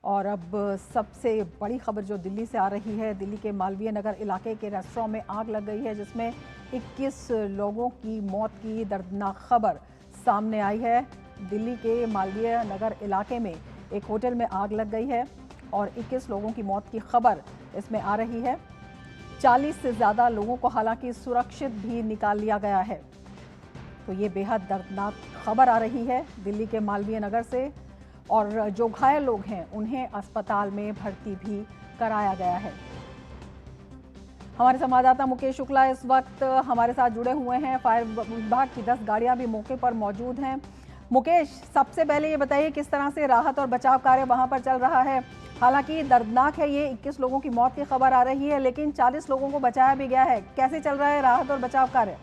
और अब सबसे बड़ी खबर जो दिल्ली से आ रही है, दिल्ली के मालवीय नगर इलाके के रेस्टोरेंट में आग लग गई है, जिसमें 21 लोगों की मौत की दर्दनाक खबर सामने आई है। दिल्ली के मालवीय नगर इलाके में एक होटल में आग लग गई है और 21 लोगों की मौत की खबर इसमें आ रही है। 40 से ज़्यादा लोगों को हालांकि सुरक्षित भी निकाल लिया गया है। तो ये बेहद दर्दनाक खबर आ रही है दिल्ली के मालवीय नगर से, और जो घायल लोग हैं उन्हें अस्पताल में भर्ती भी कराया गया है। हमारे संवाददाता मुकेश शुक्ला इस वक्त हमारे साथ जुड़े हुए हैं। फायर विभाग की 10 गाड़ियां भी मौके पर मौजूद हैं। मुकेश, सबसे पहले ये बताइए किस तरह से राहत और बचाव कार्य वहां पर चल रहा है। हालांकि दर्दनाक है, ये 21 लोगों की मौत की खबर आ रही है, लेकिन 40 लोगों को बचाया भी गया है। कैसे चल रहा है राहत और बचाव कार्य?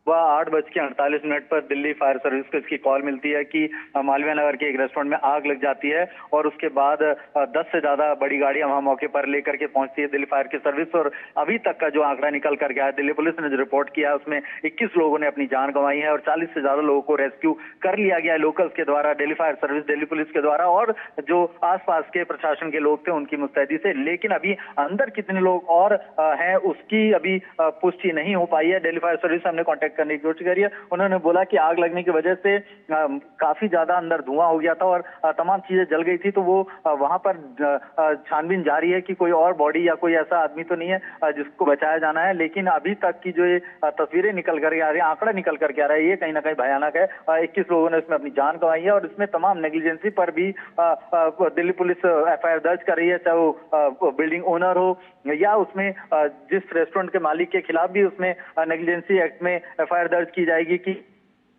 सुबह 8:48 पर दिल्ली फायर सर्विस को इसकी कॉल मिलती है कि मालवीय नगर के एक रेस्टोरेंट में आग लग जाती है और उसके बाद 10 से ज्यादा बड़ी गाड़ियां वहां मौके पर लेकर के पहुंचती है दिल्ली फायर की सर्विस। और अभी तक का जो आंकड़ा निकल कर गया है, दिल्ली पुलिस ने जो रिपोर्ट किया है उसमें 21 लोगों ने अपनी जान गंवाई है और 40 से ज्यादा लोगों को रेस्क्यू कर लिया गया है लोकल्स के द्वारा, Delhi fire service, Delhi police के द्वारा और जो आसपास के प्रशासन के लोग थे उनकी मुस्तैदी से। लेकिन अभी अंदर कितने लोग और हैं उसकी अभी पुष्टि नहीं हो पाई है। दिल्ली फायर सर्विस से हमने कॉन्टेक्ट करने की कोशिश करी है। उन्होंने बोला कि आग लगने की वजह से काफी ज्यादा अंदर धुआं हो गया था और तमाम चीजें जल गई थी, तो वो वहां पर छानबीन जारी है कि कोई और बॉडी या कोई ऐसा आदमी तो नहीं है जिसको बचाया जाना है। लेकिन अभी तक की जो ये तस्वीरें निकल कर आ रही है, आंकड़ा निकल करके आ रहा है, ये कहीं ना कहीं भयानक है। 21 लोगों ने इसमें अपनी जान गंवाई है और इसमें तमाम नेग्लिजेंसी पर भी दिल्ली पुलिस FIR दर्ज कर रही है, चाहे वो बिल्डिंग ओनर हो या उसमें जिस रेस्टोरेंट के मालिक के खिलाफ भी उसमें नेग्लिजेंसी एक्ट में FIR दर्ज की जाएगी कि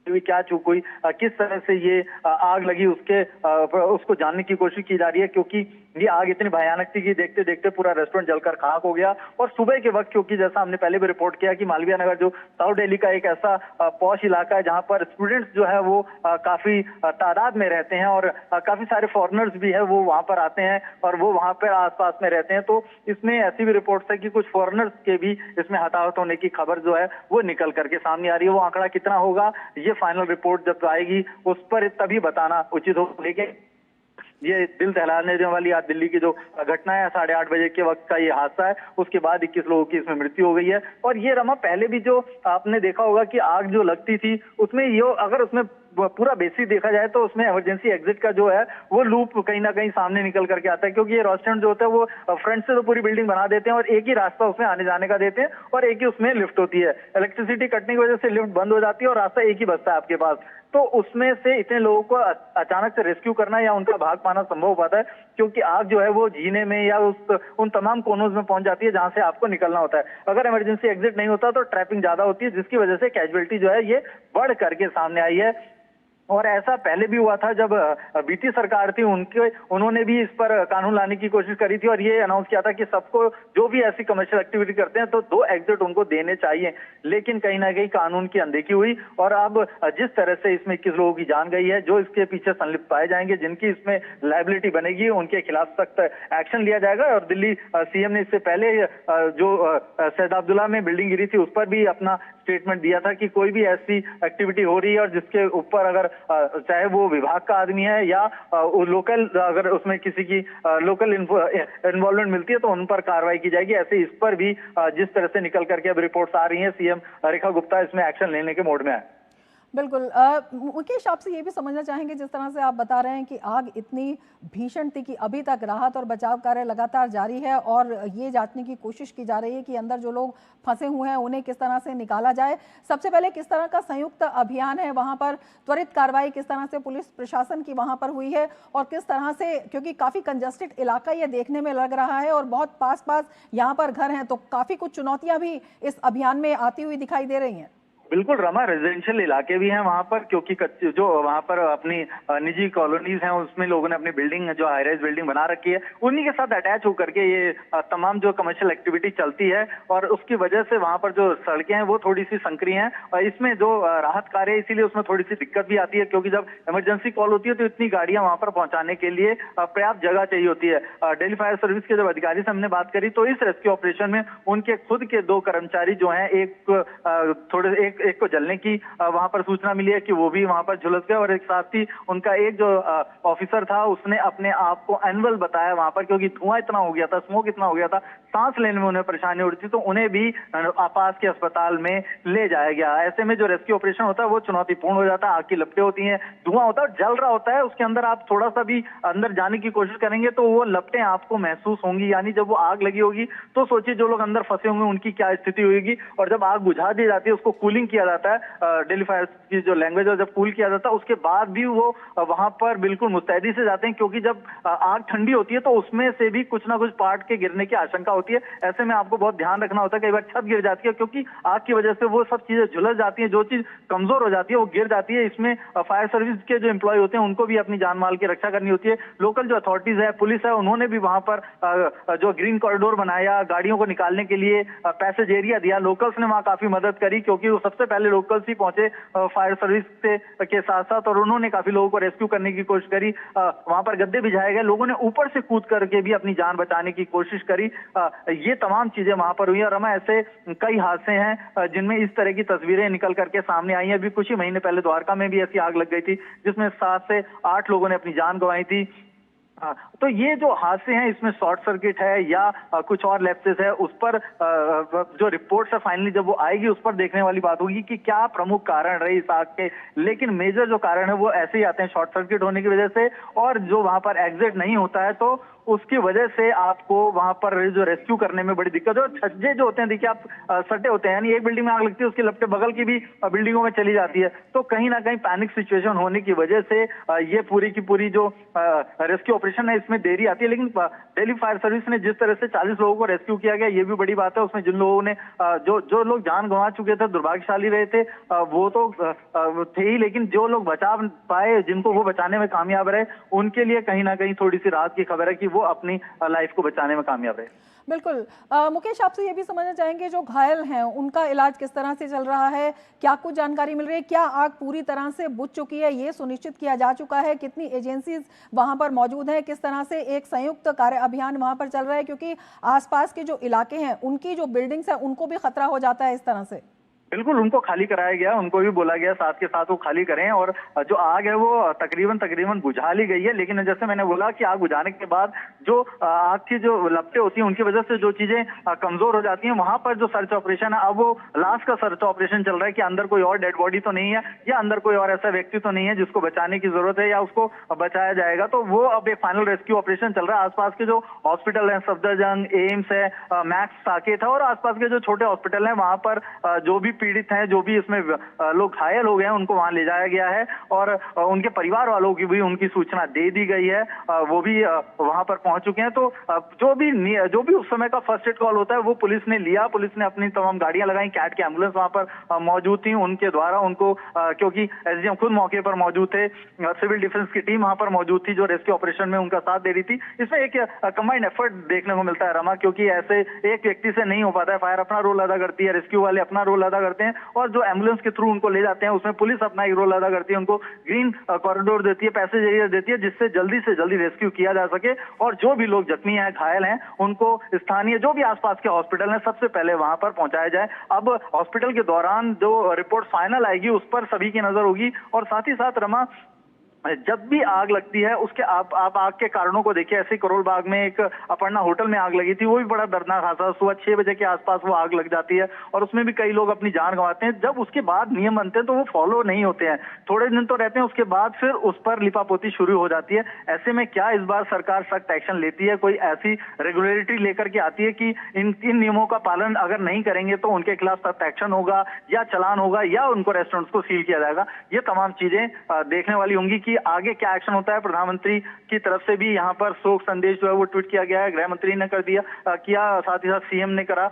क्या चूक हुई, किस तरह से ये आग लगी उसको जानने की कोशिश की जा रही है। क्योंकि ये आग इतनी भयानक थी कि देखते देखते पूरा रेस्टोरेंट जलकर खाक हो गया। और सुबह के वक्त, क्योंकि जैसा हमने पहले भी रिपोर्ट किया कि मालवीय नगर जो साउथ दिल्ली का एक ऐसा पॉश इलाका है जहां पर स्टूडेंट्स जो है वो काफी तादाद में रहते हैं और काफी सारे फॉरेनर्स भी है वो वहां पर आते हैं और वो वहां पर आसपास में रहते हैं। तो इसमें ऐसी भी रिपोर्ट है कि कुछ फॉरेनर्स के भी इसमें हताहत होने की खबर जो है वो निकल करके सामने आ रही है। वो आंकड़ा कितना होगा, ये फाइनल रिपोर्ट जब आएगी उस पर तभी बताना उचित होगा। लेकिन ये दिल दहलाने वाली आज दिल्ली की जो घटना है, 8:30 बजे के वक्त का ये हादसा है, उसके बाद 21 लोगों की इसमें मृत्यु हो गई है। और ये रमा, पहले भी जो आपने देखा होगा कि आग जो लगती थी उसमें ये अगर उसमें पूरा बेसिक देखा जाए तो उसमें इमरजेंसी एग्जिट का जो है वो लूप कहीं ना कहीं सामने निकल करके आता है। क्योंकि ये रेस्टोरेंट जो होता है वो फ्रंट से तो पूरी बिल्डिंग बना देते हैं और एक ही रास्ता उसमें आने जाने का देते हैं और एक ही उसमें लिफ्ट होती है। इलेक्ट्रिसिटी कटने की वजह से लिफ्ट बंद हो जाती है और रास्ता एक ही बचता है आपके पास। तो उसमें से इतने लोगों को अचानक से रेस्क्यू करना या उनका भाग पाना संभव हो पाता है, क्योंकि आग जो है वो जीने में या उन तमाम कोनों में पहुंच जाती है जहां से आपको निकलना होता है। अगर इमरजेंसी एग्जिट नहीं होता तो ट्रैपिंग ज्यादा होती है, जिसकी वजह से कैजुअलिटी जो है ये बढ़ करके सामने आई है। और ऐसा पहले भी हुआ था जब बीती सरकार थी, उन्होंने भी इस पर कानून लाने की कोशिश करी थी और ये अनाउंस किया था कि सबको जो भी ऐसी कमर्शियल एक्टिविटी करते हैं तो 2 एग्जिट उनको देने चाहिए। लेकिन कहीं ना कहीं कानून की अनदेखी हुई और अब जिस तरह से इसमें 21 लोगों की जान गई है, जो इसके पीछे संलिप्त पाए जाएंगे, जिनकी इसमें लायबिलिटी बनेगी, उनके खिलाफ सख्त एक्शन लिया जाएगा। और दिल्ली CM ने इससे पहले जो सैदाब्दुल्ला में बिल्डिंग गिरी थी उस पर भी अपना स्टेटमेंट दिया था कि कोई भी ऐसी एक्टिविटी हो रही है और जिसके ऊपर अगर चाहे वो विभाग का आदमी है या लोकल, अगर उसमें किसी की लोकल इन्वॉल्वमेंट मिलती है तो उन पर कार्रवाई की जाएगी। ऐसे इस पर भी जिस तरह से निकल करके अब रिपोर्ट्स आ रही हैं, CM रेखा गुप्ता इसमें एक्शन लेने के मोड में है। बिल्कुल। मुकेश, आपसे ये भी समझना चाहेंगे, जिस तरह से आप बता रहे हैं कि आग इतनी भीषण थी कि अभी तक राहत और बचाव कार्य लगातार जारी है और ये जांचने की कोशिश की जा रही है कि अंदर जो लोग फंसे हुए हैं उन्हें किस तरह से निकाला जाए। सबसे पहले किस तरह का संयुक्त अभियान है वहां पर, त्वरित कार्रवाई किस तरह से पुलिस प्रशासन की वहां पर हुई है और किस तरह से, क्योंकि काफी कंजस्टेड इलाका ये देखने में लग रहा है और बहुत पास पास यहाँ पर घर हैं, तो काफी कुछ चुनौतियां भी इस अभियान में आती हुई दिखाई दे रही हैं। बिल्कुल रमा, रेजिडेंशियल इलाके भी हैं वहां पर, क्योंकि जो वहां पर अपनी निजी कॉलोनीज हैं उसमें लोगों ने अपनी बिल्डिंग, जो हाई राइज बिल्डिंग बना रखी है, उन्हीं के साथ अटैच होकर के ये तमाम जो कमर्शियल एक्टिविटी चलती है और उसकी वजह से वहां पर जो सड़कें हैं वो थोड़ी सी संकरी हैं और इसमें जो राहत कार्य है इसीलिए उसमें थोड़ी सी दिक्कत भी आती है। क्योंकि जब इमरजेंसी कॉल होती है तो इतनी गाड़ियां वहां पर पहुंचाने के लिए पर्याप्त जगह चाहिए होती है। दिल्ली फायर सर्विस के जब अधिकारी से हमने बात करी तो इस रेस्क्यू ऑपरेशन में उनके खुद के 2 कर्मचारी जो हैं, एक एक को जलने की वहां पर सूचना मिली है कि वो भी वहां पर झुलस गए, और एक साथ ही उनका एक जो ऑफिसर था उसने अपने आप को अनवेल बताया वहां पर, क्योंकि धुआं इतना हो गया था, स्मोक इतना हो गया था, सांस लेने में उन्हें परेशानी हो रही थी, तो उन्हें भी पास के अस्पताल में ले जाया गया। ऐसे में जो रेस्क्यू ऑपरेशन होता है वो चुनौतीपूर्ण हो जाता है। आग की लपटें होती हैं, धुआं होता है, जल रहा होता है, उसके अंदर आप थोड़ा सा भी अंदर जाने की कोशिश करेंगे तो वो लपटें आपको महसूस होंगी। यानी जब वो आग लगी होगी तो सोचिए जो लोग अंदर फंसे होंगे उनकी क्या स्थिति होगी। और जब आग बुझा दी जाती है, उसको कूलिंग किया जाता है, दिल्ली फायर की जो लैंग्वेज है, जब कूल किया जाता है उसके बाद भी वो वहां पर बिल्कुल मुस्तैदी से जाते हैं, क्योंकि जब आग ठंडी होती है तो उसमें से भी कुछ ना कुछ पार्ट के गिरने की आशंका होती है। ऐसे में आपको बहुत ध्यान रखना होता है, कई बार छत गिर जाती है, क्योंकि आग की वजह से वो सब चीजें झुलस जाती है, जो चीज कमजोर हो जाती है वो गिर जाती है। इसमें फायर सर्विस के जो एम्प्लॉय होते हैं उनको भी अपनी जान माल की रक्षा करनी होती है। लोकल जो अथॉरिटीज है, पुलिस है, उन्होंने भी वहां पर जो ग्रीन कॉरिडोर बनाया, गाड़ियों को निकालने के लिए पैसेज एरिया दिया, लोकल्स ने वहां काफी मदद करी, क्योंकि वो सबसे पहले लोकल्स ही पहुंचे फायर सर्विस के साथ साथ, और उन्होंने काफी लोगों को रेस्क्यू करने की कोशिश करी। वहां पर गद्दे बिछाए गए, लोगों ने ऊपर से कूद करके भी अपनी जान बचाने की कोशिश करी। ये तमाम चीजें वहां पर हुई। और रमा ऐसे कई हादसे हैं जिनमें इस तरह की तस्वीरें निकल करके सामने आई हैं। अभी कुछ ही महीने पहले द्वारका में भी ऐसी आग लग गई थी जिसमें 7 से 8 लोगों ने अपनी जान गंवाई थी। तो ये जो हादसे हैं इसमें शॉर्ट सर्किट है या कुछ और लैप्सेस है, उस पर जो रिपोर्ट है फाइनली जब वो आएगी उस पर देखने वाली बात होगी कि क्या प्रमुख कारण रहे इस आग के। लेकिन मेजर जो कारण है वो ऐसे ही आते हैं, शॉर्ट सर्किट होने की वजह से, और जो वहां पर एग्जिट नहीं होता है तो उसकी वजह से आपको वहां पर जो रेस्क्यू करने में बड़ी दिक्कत है। और छज्जे जो होते हैं, देखिए आप सटे होते हैं, यानी एक बिल्डिंग में आग लगती है उसकी लपटें बगल की भी बिल्डिंगों में चली जाती है, तो कहीं ना कहीं पैनिक सिचुएशन होने की वजह से ये पूरी की पूरी जो रेस्क्यू ऑपरेशन है इसमें देरी आती है। लेकिन दिल्ली फायर सर्विस ने जिस तरह से 40 लोगों को रेस्क्यू किया गया ये भी बड़ी बात है। उसमें जिन लोगों ने जो लोग जान गंवा चुके थे, दुर्भाग्यशाली रहे थे, वो तो थे ही, लेकिन जो लोग बचा पाए, जिनको वो बचाने में कामयाब रहे, उनके लिए कहीं ना कहीं थोड़ी सी राहत की खबर है कि वो अपनी लाइफ को बचाने में कामयाब रहे। बिल्कुल। मुकेश, आपसे ये भी समझना चाहेंगे जो घायल हैं उनका इलाज किस तरह से चल रहा है, क्या कुछ जानकारी मिल रही है, क्या आग पूरी तरह से बुझ चुकी है ये सुनिश्चित किया जा चुका है, कितनी एजेंसीज वहां पर मौजूद हैं, किस तरह से एक संयुक्त कार्य अभियान वहां पर चल रहा है, क्योंकि आसपास के जो इलाके हैं उनकी जो बिल्डिंग्स है उनको भी खतरा हो जाता है इस तरह से। बिल्कुल, उनको खाली कराया गया, उनको भी बोला गया साथ के साथ वो खाली करें, और जो आग है वो तकरीबन बुझा ली गई है। लेकिन जैसे मैंने बोला कि आग बुझाने के बाद जो आग की जो लपटें होती हैं उनकी वजह से जो चीजें कमजोर हो जाती हैं, वहां पर जो सर्च ऑपरेशन है अब वो लास्ट का सर्च ऑपरेशन चल रहा है कि अंदर कोई और डेड बॉडी तो नहीं है, या अंदर कोई और ऐसा व्यक्ति तो नहीं है जिसको बचाने की जरूरत है या उसको बचाया जाएगा। तो वो अब एक फाइनल रेस्क्यू ऑपरेशन चल रहा है। आसपास के जो हॉस्पिटल है, सफदरजंग, एम्स है, मैक्स साकेत है, और आसपास के जो छोटे हॉस्पिटल है वहां पर जो भी पीड़ित हैं, जो भी इसमें लोग घायल हो गए हैं, उनको वहां ले जाया गया है, और उनके परिवार वालों की भी उनकी सूचना दे दी गई है, वो भी वहां पर पहुंच चुके हैं। तो जो भी उस समय का फर्स्ट एड कॉल होता है वो पुलिस ने लिया, पुलिस ने अपनी तमाम गाड़ियां लगाई, कैट की एम्बुलेंस वहां पर मौजूद थी, उनके द्वारा उनको क्योंकि एसडीएम खुद मौके पर मौजूद थे, सिविल डिफेंस की टीम वहां पर मौजूद थी जो रेस्क्यू ऑपरेशन में उनका साथ दे रही थी। इसमें एक कंबाइंड एफर्ट देखने को मिलता है रमा, क्योंकि ऐसे एक व्यक्ति से नहीं हो पाता है। फायर अपना रोल अदा करती है, रेस्क्यू वाले अपना रोल अदा करते हैं, और जो एम्बुलेंस के थ्रू उनको ले जाते हैं उसमें पुलिस अपना एक रोल अदा करती है, उनको ग्रीन कॉरिडोर देती है, पैसेज एरिया देती है, जिससे जल्दी से जल्दी रेस्क्यू किया जा सके, और जो भी लोग जख्मी हैं, घायल हैं, उनको स्थानीय जो भी आसपास के हॉस्पिटल हैं सबसे पहले वहां पर पहुंचाया जाए। अब हॉस्पिटल के दौरान जो रिपोर्ट फाइनल आएगी उस पर सभी की नजर होगी। और साथ ही साथ रमा, जब भी आग लगती है उसके आप आग के कारणों को देखिए। ऐसे करोल बाग में एक अपर्णा होटल में आग लगी थी, वो भी बड़ा दर्दनाक हादसा, सुबह 6 बजे के आसपास वो आग लग जाती है, और उसमें भी कई लोग अपनी जान गंवाते हैं। जब उसके बाद नियम बनते हैं तो वो फॉलो नहीं होते हैं, थोड़े दिन तो रहते हैं, उसके बाद फिर उस पर लिपापोती शुरू हो जाती है। ऐसे में क्या इस बार सरकार सख्त एक्शन लेती है, कोई ऐसी रेगुलेटरी लेकर के आती है कि इन नियमों का पालन अगर नहीं करेंगे तो उनके खिलाफ सख्त एक्शन होगा, या चलान होगा, या उनको रेस्टोरेंट्स को सील किया जाएगा। ये तमाम चीजें देखने वाली होंगी कि आगे क्या एक्शन होता है। प्रधानमंत्री की तरफ से भी यहाँ पर शोक संदेश जो है वो ट्वीट किया गया है, गृह मंत्री ने कर दिया किया, साथ ही साथ सीएम ने करा,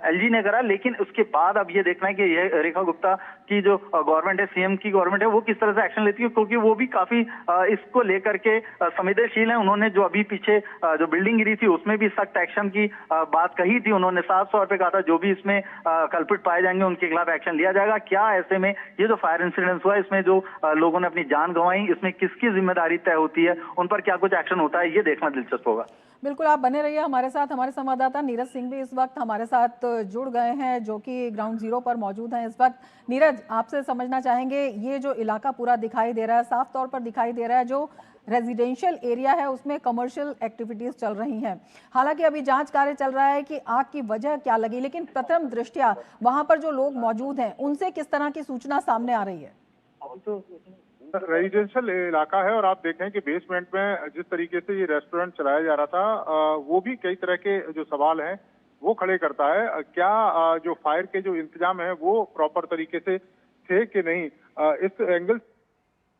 एलजी ने करा। लेकिन उसके बाद अब ये देखना है कि ये रेखा गुप्ता की जो गवर्नमेंट है, सीएम की गवर्नमेंट है, वो किस तरह से एक्शन लेती है, क्योंकि वो भी काफी इसको लेकर के संवेदनशील है। उन्होंने जो अभी पीछे जो बिल्डिंग गिरी थी उसमें भी सख्त एक्शन की बात कही थी, उन्होंने 700 रुपए कहा था, जो भी इसमें कल्पित पाए जाएंगे उनके खिलाफ एक्शन लिया जाएगा। क्या ऐसे में ये जो फायर इंसिडेंट हुआ इसमें जो लोगों ने अपनी जान गंवाई, इसमें किसकी जिम्मेदारी तय होती है, उन पर क्या कुछ एक्शन होता है, ये देखना दिलचस्प होगा। बिल्कुल, आप बने रहिए हमारे साथ। हमारे संवाददाता नीरज सिंह भी इस वक्त हमारे साथ जुड़ गए हैं, जो कि ग्राउंड जीरो पर मौजूद हैं इस वक्त। नीरज, आपसे समझना चाहेंगे, ये जो इलाका पूरा दिखाई दे रहा है, साफ तौर पर दिखाई दे रहा है, जो रेजिडेंशियल एरिया है उसमें कमर्शियल एक्टिविटीज चल रही हैं। हालांकि अभी जांच कार्य चल रहा है कि आग की वजह क्या लगी, लेकिन प्रथम दृष्टया वहां पर जो लोग मौजूद हैं उनसे किस तरह की सूचना सामने आ रही है? रेजिडेंशियल इलाका है और आप देखें कि बेसमेंट में जिस तरीके से ये रेस्टोरेंट चलाया जा रहा था, वो भी कई तरह के जो सवाल हैं वो खड़े करता है। क्या जो फायर के जो इंतजाम है वो प्रॉपर तरीके से थे कि नहीं, इस एंगल